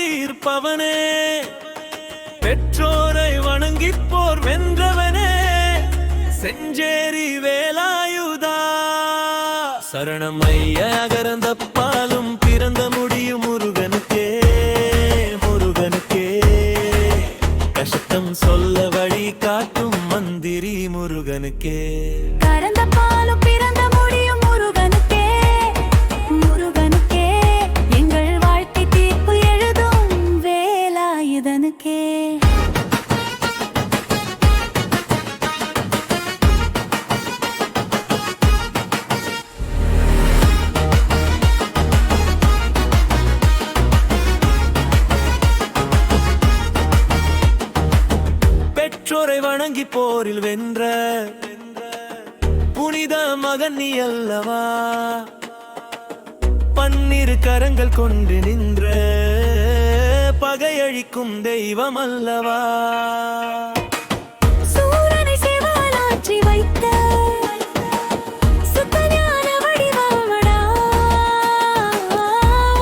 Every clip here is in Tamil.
தீர்ப்பவனே, பெற்றோரை வணங்கி போர் வென்றவனே, செஞ்சேரி வேலாயுதா சரணம் ஐயா. அகரந்தப்பாலும் பிறந்த முடியும் முருகனுக்கே, முருகனுக்கே கஷ்டம் சொல்ல வழி காட்டும் மந்திரி முருகனுக்கே. கரந்தப்பாலும் பிறந்த முடியும் முருகனுக்கே, முருகனுக்கே எங்கள் வாழ்க்கை தீர்ப்பு எழுதும் வேலாயுதனுக்கே. பெற்றோரை வணங்கி போரில் வென்ற புனித மகன் நீ அல்லவா, பன்னிரு கரங்கள் கொண்டு நின்ற பகையழிக்கும் தெய்வம் அல்லவா. சூரனை சேவலாற்றி வைத்த சுத்தஞான வடிவமடா,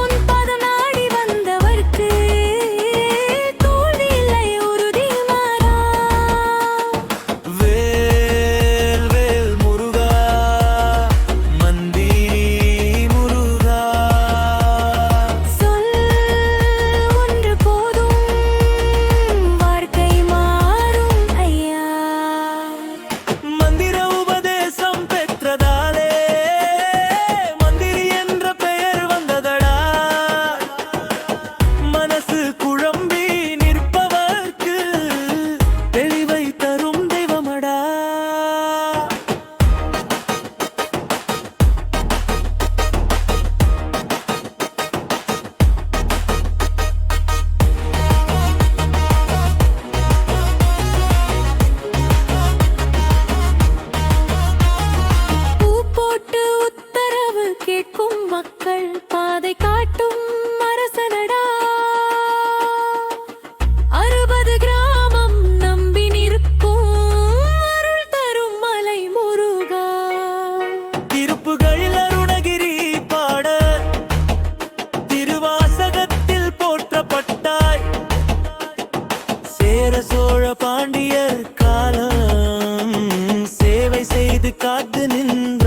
உன் பதம் நாடி வந்தவர்க்கு தோல்வி இல்லை உறுதி மாறா. வேல் வேல் முருகா, மந்திரி முருகா, சொல் ஒன்று போதும் வாழ்க்கை மாறும் ஐயா. மந்திர உபதேசம் பெற்றதாலே மந்திரி என்ற பெயர் வந்ததடா. மனசு குழம்பி நிற்பவர்க்கு தெளிவை தரும் தெய்வமடா. பூ போட்டு உத்தரவு கேட்கும் மக்கள் பாதை காட்டும் அரசனடா. 60 கிராமம் நம்பி நிற்கும் அருள் தரும் மலை முருகா. திருப்புகளில் அருணகிரி பாட திருவாசகத்தில் போற்றப்பட்டாய். சேர சோழ பாண்டியர் காலம் சேவை செய்து காத்து நின்றாய்.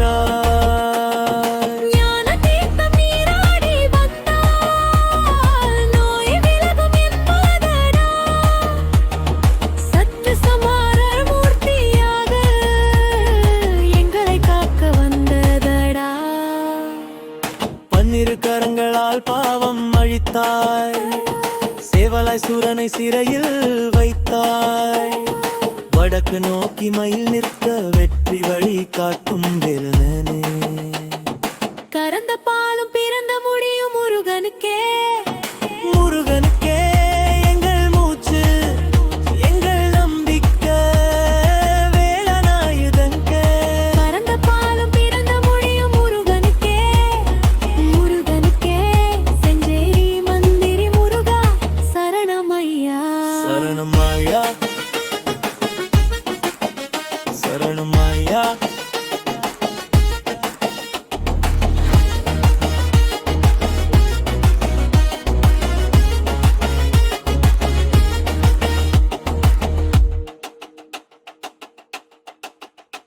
ஞான தீர்த்தம் நீராடி வந்தால் நோய் விலகும் என்பதடா. சத்ரு சமார மூர்த்தியாக எங்களை காக்க வந்ததடா. பன்னிரு கரங்களால் பாவம் அழித்தாய், சேவலாய் சூரனை சிறையில் வைத்தாய். வடக்கு நோக்கி மயில் நிற்க வெற்றி வழி காட்டு